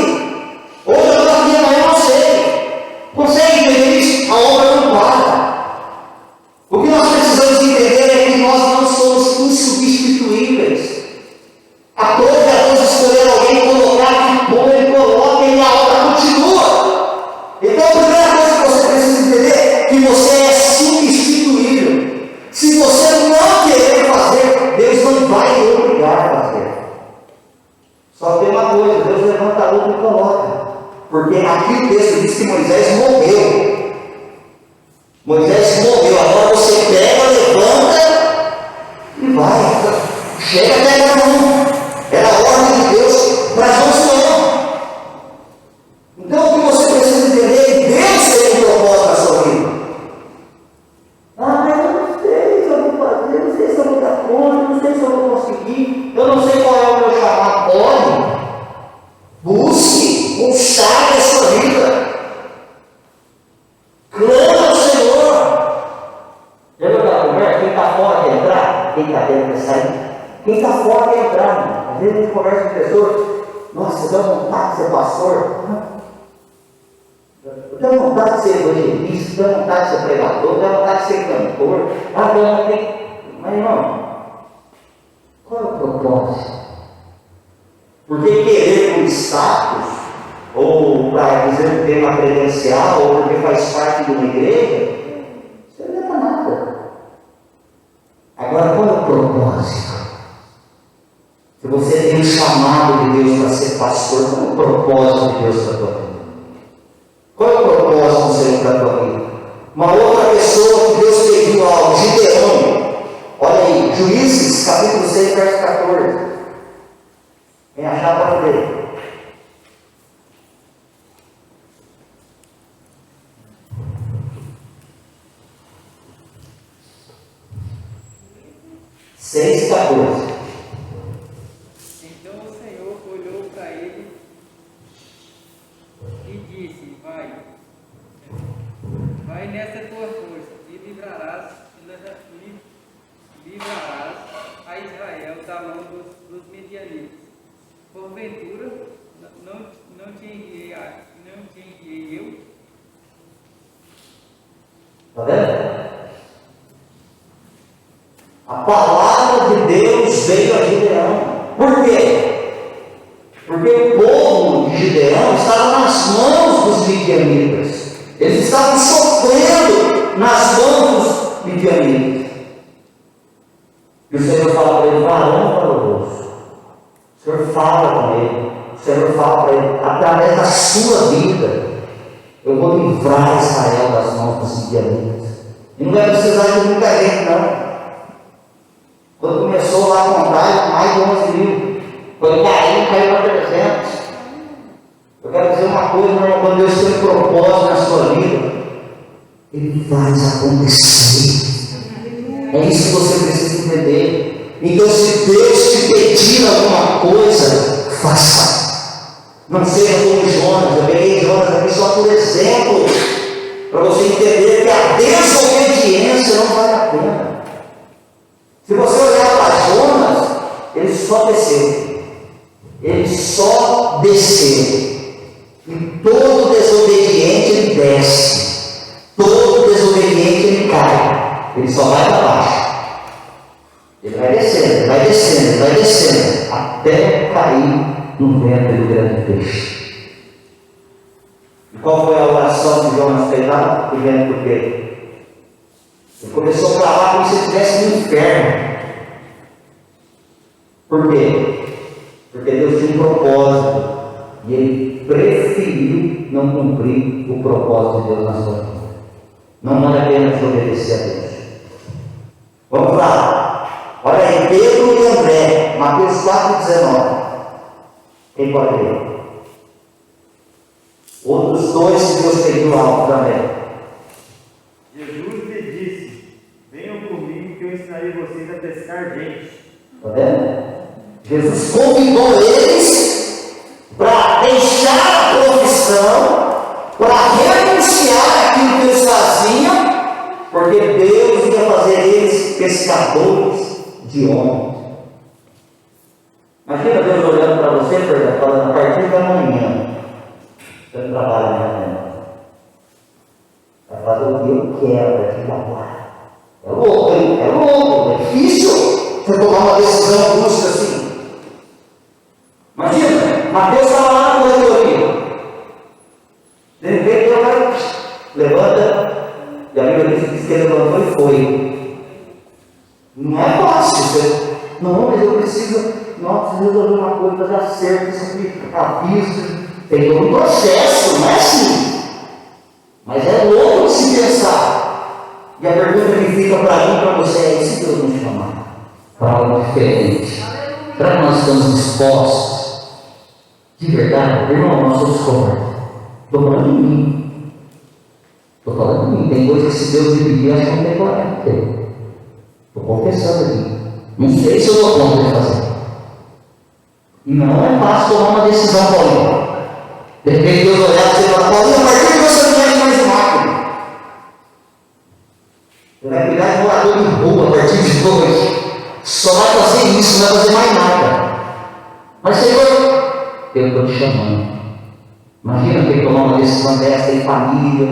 Quem está fora quer entrar, né? Às vezes a gente conversa com pessoas, nossa, eu tenho vontade de ser pastor. Eu tenho vontade de ser evangelista, eu tenho vontade de ser pregador, eu tenho vontade de ser cantor. Mas irmão, qual é o propósito? Porque querer um status, ou para dizer que tem uma credencial, ou porque faz parte de uma igreja, isso não leva a nada. Agora, qual é o propósito? Se você tem um chamado de Deus para ser pastor, qual é o propósito de Deus para a tua vida? Qual é o propósito do Senhor para a tua vida? Uma outra pessoa que Deus pediu algo, Gideão. Olha aí, Juízes, capítulo 6, verso 14. Quem achar para ler. Seis e 14. Então o Senhor olhou para ele e disse: Vai nessa tua força e livrarás a Israel da mão dos midianitas. Porventura, não te enviei eu? Está vendo? A palavra de Deus veio a Gideão. Por quê? Porque o povo de Gideão estava nas mãos dos midianitas. Eles estavam sofrendo nas mãos dos midianitas. E o Senhor fala para ele, varão valoroso. O Senhor fala com ele. O Senhor fala para ele, através da sua vida, eu vou livrar Israel das mãos dos midianitas. E não vai precisar de muita gente, não. Quando começou lá a contar, mais de 11 mil. Quando caiu para 300. Eu quero dizer uma coisa, meu irmão, quando Deus tem um propósito na sua vida, Ele faz acontecer. É isso que você precisa entender. Então, se Deus te pedir alguma coisa, faça. Não seja como Jonas. Eu peguei Jonas aqui só por exemplo, para você entender que a desobediência não vale a pena. Se você olhar para Jonas, ele só desceu. Ele só desceu. E todo desobediente ele desce. Todo desobediente ele cai. Ele só vai para baixo. Ele vai descendo, vai descendo, vai descendo, até cair no ventre do grande peixe. E qual foi a oração que Jonas fez lá? O ventre do peixe. Ele começou a falar como se estivesse no inferno. Por quê? Porque Deus tinha um propósito. E ele preferiu não cumprir o propósito de Deus na sua vida. Não vale a pena desobedecer a Deus. Vamos lá. Olha aí, Pedro e André, Mateus 4,19. Quem pode ler? Outros dois que Deus pediu algo também. Jesus lhe disse: Venham comigo que eu ensinarei vocês a pescar gente. Está vendo? Jesus convidou eles para deixar a profissão, para renunciar àquilo que eles faziam, porque Deus ia fazer eles pescadores de homens. Imagina Deus olhando para você, falando, a partir da manhã, você não trabalha amanhã. Vai fazer o que eu quero daqui da agora. É louco, hein? É louco, é difícil você tomar uma decisão brusca assim. Imagina, Mateus estava lá na coletoria. De repente ele vai, levanta, e a Bíblia diz que ele levantou e foi. Não é fácil, você, não, mas eu preciso resolver uma coisa, fazer acerto, isso aqui, aviso, tem todo um processo, não é assim. Mas é louco de se pensar. E a pergunta que fica para mim e para você é: e se Deus nos chamar para algo diferente? Será que nós estamos dispostos? De verdade, irmão, nós somos covardes. Estou falando de mim. Estou falando de mim. Tem coisas que se Deus me pedir, acho que não tem coragem de ter. Estou confessando aqui. Não sei se eu vou conseguir fazer. E não é fácil tomar uma decisão, Paulinho. De repente Deus olhar para você e falar: Paulinho, a partir de você não mexe mais de máquina. Você vai cuidar de morador de rua a partir de hoje. Só vai fazer isso, não vai fazer mais nada. Mas Senhor, eu estou te chamando. Imagina ter que tomar uma decisão dessa, tem família,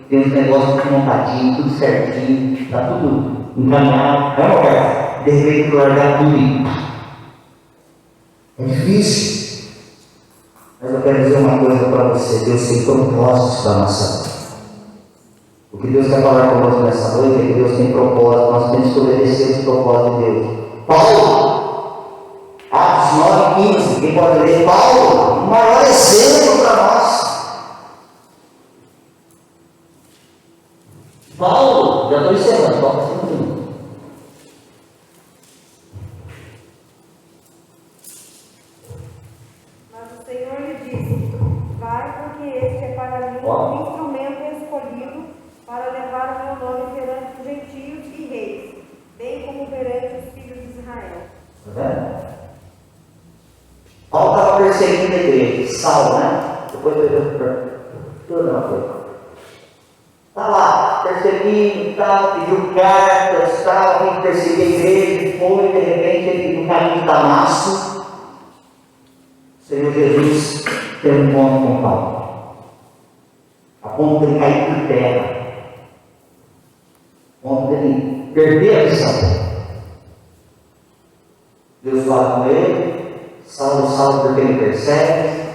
tem os negócios tudo montadinho, tudo certinho, está tudo encaminhado. É uma cara, de repente largar tudo e é difícil. Mas eu quero dizer uma coisa para você: Deus tem propósitos para a nossa vida. O que Deus quer falar conosco nessa noite é que Deus tem propósito, nós temos que obedecer os propósitos de Deus. Paulo, Atos 9:15, quem pode ler? Paulo, o maior exemplo para nós. Paulo, já estou encerrando, toca assim no fim. Mas o Senhor lhe disse: vai, porque este é para mim um instrumento escolhido para levar o meu nome perante os gentios e reis, bem como perante os filhos de Israel. Está vendo? Paulo estava perseguindo a igreja, Saulo, né? Depois tudo uma coisa. Está lá, perseguindo e tal, pediu cartas, tal, vem perseguir a igreja, foi, de repente, ele no caminho de Damasco, o Senhor Jesus tem um encontro com Paulo, a ponto de ele cair por terra, a ponto de ele perder a visão. Deus fala com ele: Saulo, Saulo, porque ele persegue?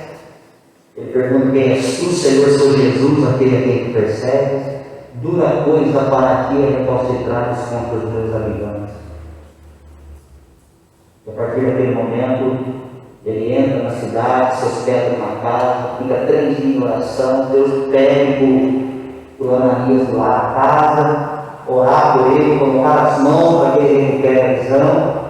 Ele pergunta: quem és tu, Senhor? Sou Jesus, aquele a quem tu persegues. Dura coisa para ti é recalcitrar contra os meus habitantes. E a partir daquele momento, ele entra na cidade, se hospeda numa casa, fica 3 dias em oração. Deus pede para o Ananias lá na casa, orar por ele, colocar as mãos para que ele recupere a visão.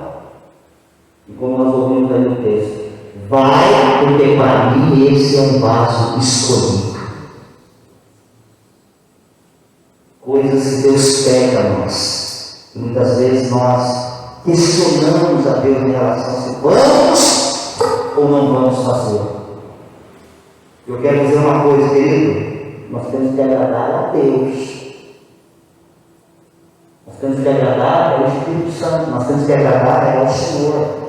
E como nós ouvimos aí no texto, vai, porque para mim esse é um vaso escolhido. Coisas que Deus pede a nós. E muitas vezes nós questionamos a Deus em relação a se vamos ou não vamos fazer. Eu quero dizer uma coisa, querido: nós temos que agradar a Deus. Nós temos que agradar ao Espírito Santo, nós temos que agradar ao Senhor.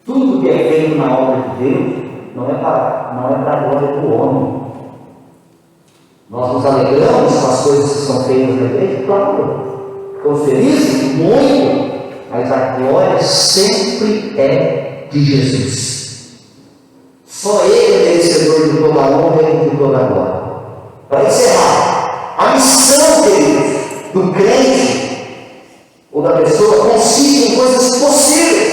Tudo que é feito na obra de Deus não é para a glória do homem. Nós nos alegramos com as coisas que são feitas na igreja, claro. Ficamos felizes? Muito. Mas a glória sempre é de Jesus. Só Ele é merecedor de toda a honra e de toda a glória. Para encerrar, a missão, queridos, do crente ou da pessoa consiste em coisas possíveis.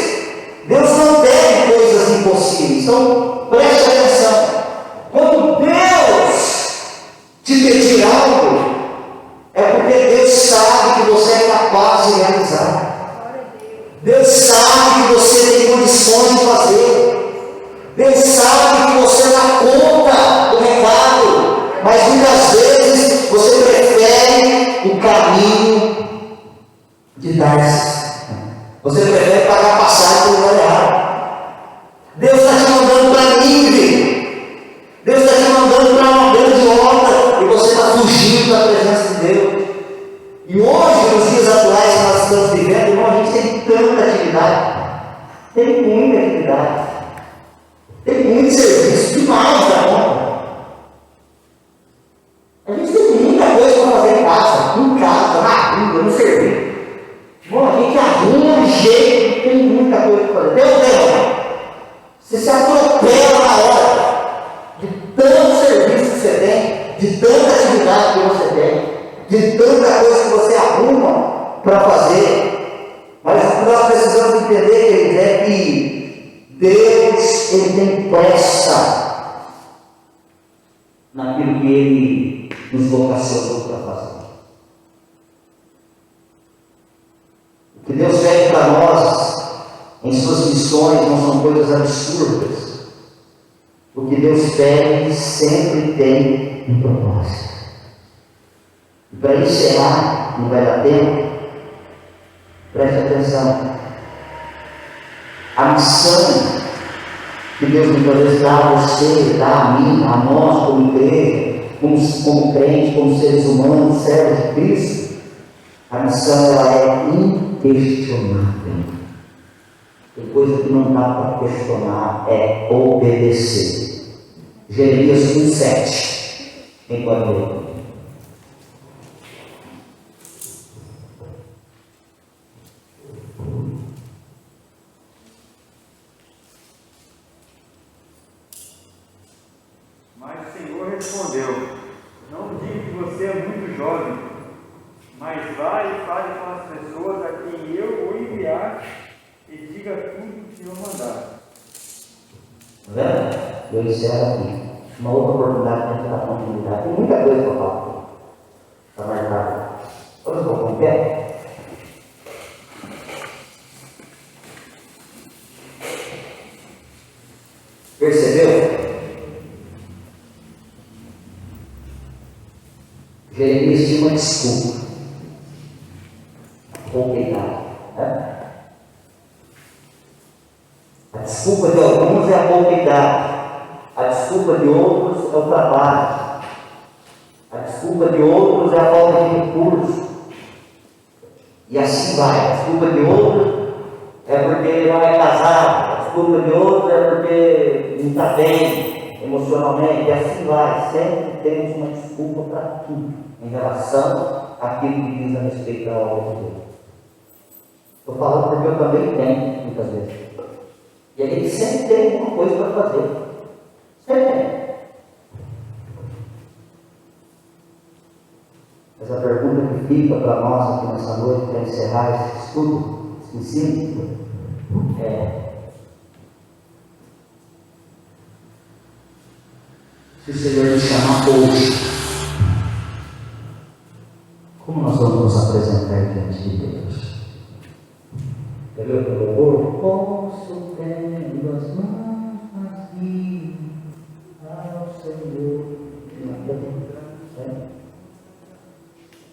Deus não pede coisas impossíveis. Então, preste atenção. Quando Deus te pedir algo, é porque Deus sabe que você é capaz de realizar. Deus sabe que você tem condições de fazer. Deus sabe que você dá conta do recado. Mas muitas vezes você prefere o caminho de Tarsis. Você prefere pagar passagem pelo lugar errado. Deus está te mandando para Nínive. Deus está te mandando para uma grande obra. E você está fugindo da presença de Deus. E hoje, nos dias atuais que nós estamos vivendo, irmão, a gente tem tanta atividade. Tem muita atividade. Tem muito serviço. Demais da conta. A gente tem muita coisa para fazer em casa, na rua, no serviço. Bom, a gente arruma um jeito, tem muita coisa para fazer. Tem um tempo. Você se atropela na hora de tanto serviço que você tem, de tanta atividade que você tem, de tanta coisa que você arruma para fazer. Mas o que nós precisamos entender, queridos, é que Deus, Ele tem pressa naquilo que Ele nos vocacionou para fazer. O que Deus pede para nós em suas missões não são coisas absurdas. O que Deus pede sempre tem um propósito. E para encerrar, não vai dar tempo, preste atenção. A missão que Deus muitas vezes dá a você, dá a mim, a nós como igreja, como crentes, como seres humanos, servos de Cristo, A missão ela é inquestionável. Tem coisa que não dá para questionar, é obedecer. Jeremias 1:7. Quem pode ler? Mas o Senhor respondeu: não diga que você é muito jovem, mas vá e fale com as pessoas a quem eu vou enviar e diga tudo o que eu mandar. Tá vendo? Eu encerro aqui. Uma outra oportunidade para a gente dar continuidade. Tem muita coisa para falar aqui. Está marcado. Vamos colocar um pé? Percebeu? Jeremias tinha uma desculpa. Pouquidade. Né? A desculpa de alguns é a pouquidade. A desculpa de outros é o trabalho. A desculpa de outros é a falta de recurso. E assim vai. A desculpa de outro é porque não é casado. A desculpa de outro é porque não está bem emocionalmente. E assim vai. Sempre temos uma desculpa para tudo em relação àquilo que diz a respeito da obra de Deus. Estou falando porque eu também tenho, muitas vezes. E a gente sempre tem alguma coisa para fazer. Sempre tem. Mas a pergunta que fica para nós aqui nessa noite, para encerrar esse estudo, esse ensino, é: se o Senhor nos chamar hoje, como nós vamos nos apresentar diante de Deus? Entendeu? Pelo louvor? Posso tendo as mãos vazias ao Senhor.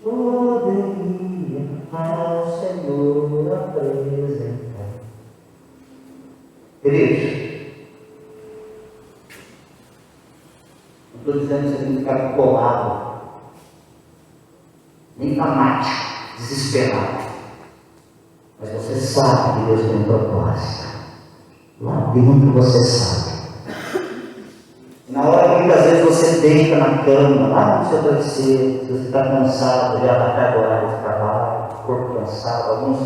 Poderia ao Senhor apresentar. Queridos, não estou dizendo que você tem que ficar colado, nem fanático, desesperado. Mas você sabe que Deus tem um propósito. Lá dentro você sabe. Na hora que muitas vezes você deita na cama, lá no seu travesseiro, se você está cansado, já está carga horária de trabalho, corpo cansado, alguns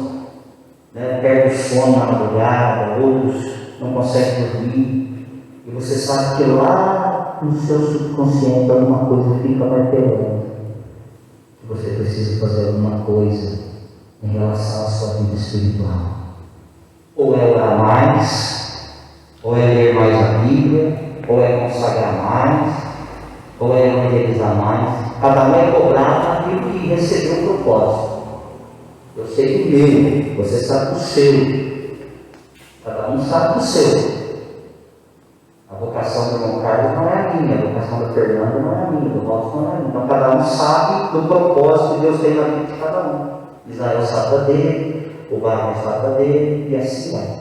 perdem o sono na madrugada, outros não conseguem dormir, e você sabe que lá no seu subconsciente alguma coisa fica martelando, que você precisa fazer alguma coisa em relação à sua vida espiritual. Ou é orar mais, ou é ler mais a Bíblia, ou é consagrar mais, ou é evangelizar mais. Cada um é cobrado naquilo que recebeu o propósito. Eu sei do meu, você sabe do seu. Cada um sabe do seu. A vocação do irmão Carlos não é a minha, a vocação da Fernanda não é a minha, do Walter não é a minha. Então cada um sabe do propósito que Deus tem na vida de cada um. Israel sabe da dele, o Wagner sabe da dele, e assim vai.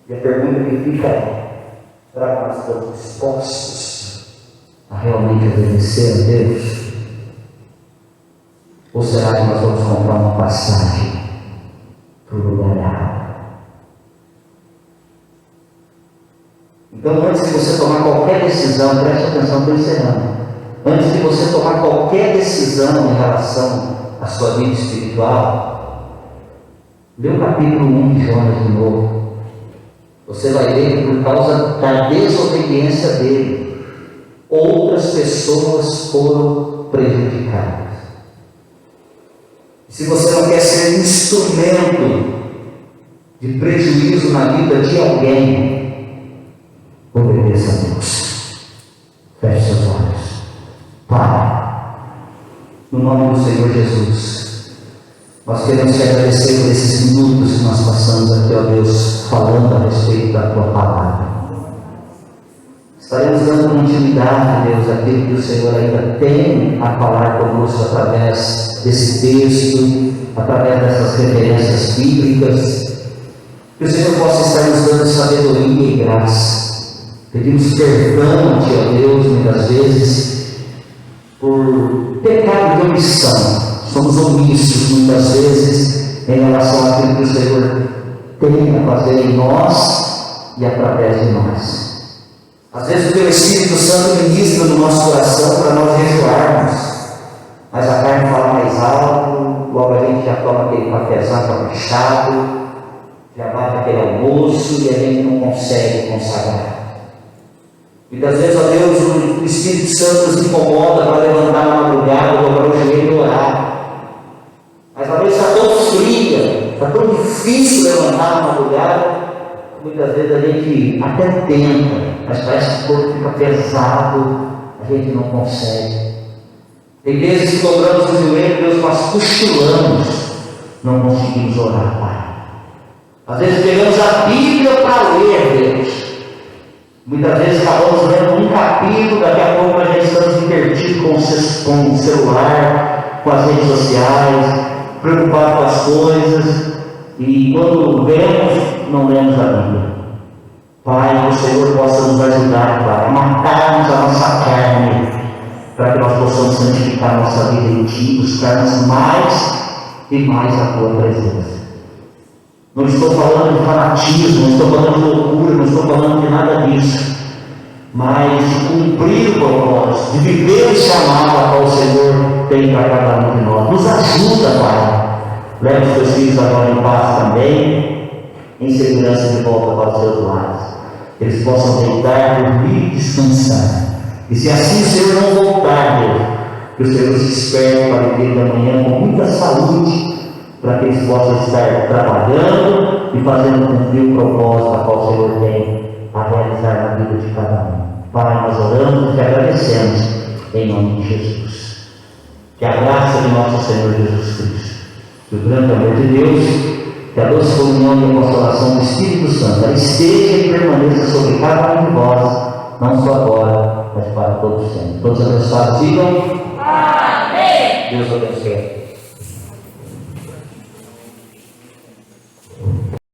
E a pergunta que fica é: será que nós estamos dispostos a realmente obedecer a Deus? Ou será que nós vamos comprar uma passagem para o lugar errado? Então, antes de você tomar qualquer decisão, preste atenção, estou encerrando. Antes de você tomar qualquer decisão em relação à sua vida espiritual, lê o capítulo 1 de Jonas de novo. Você vai ver que por causa da desobediência dele, outras pessoas foram prejudicadas. Se você não quer ser instrumento de prejuízo na vida de alguém, obedeça a Deus. Feche seus olhos. Pai, no nome do Senhor Jesus, nós queremos te agradecer por esses minutos que nós passamos aqui, ó Deus, falando a respeito da tua palavra. Estaremos dando continuidade, Deus, àquilo que o Senhor ainda tem a falar conosco através desse texto, através dessas referências bíblicas. Que o Senhor possa estar nos dando sabedoria e graça. Pedimos perdão a Ti, ó Deus, muitas vezes, por pecado de omissão. somos omissos muitas vezes em relação àquilo que o Senhor tem a fazer em nós e através de nós. Às vezes o teu Espírito Santo ministra no nosso coração para nós jejuarmos, mas a carne fala mais alto, logo a gente já toma aquele cafezão caprichado, já bate aquele almoço e a gente não consegue consagrar. Muitas vezes, ó Deus, o Espírito Santo nos incomoda para levantar na madrugada, dobrar o joelho e orar. Mas talvez está tão fria, está tão difícil levantar na madrugada, muitas vezes a gente até tenta, mas parece que o corpo fica pesado, a gente não consegue. Tem vezes que dobramos o joelho, Deus, nós cochilamos, não conseguimos orar, Pai. Às vezes pegamos a Bíblia para ler, Deus. Muitas vezes acabamos lendo um capítulo, daqui a pouco nós já estamos intertidos com o celular, com as redes sociais, preocupados com as coisas, e quando vemos, não lemos a Bíblia. Pai, que o Senhor possa nos ajudar, Pai, a matarmos a nossa carne, para que nós possamos santificar a nossa vida em Ti, buscarmos mais e mais a Tua presença. Não estou falando de fanatismo, não estou falando de loucura, não estou falando de nada disso, mas de cumprir o propósito, de viver o chamado a qual o Senhor tem para cada um de nós. Nos ajuda, Pai. Leva os teus filhos agora em paz também, em segurança de volta para os seus lares. Eles possam deitar, dormir e descansar. E se assim o Senhor não voltar, Deus, que o Senhor se espere para o dia da manhã com muita saúde, para que eles possam estar trabalhando e fazendo cumprir o propósito a qual o Senhor tem a realizar na vida de cada um. Pai, nós oramos e te agradecemos em nome de Jesus. Que a graça de nosso Senhor Jesus Cristo, que o grande amor de Deus, que a doce comunhão e a consolação do Espírito Santo esteja e permaneça sobre cada um de vós, não só agora, mas para todos sempre. Todos abençoados, digam amém. Deus abençoe.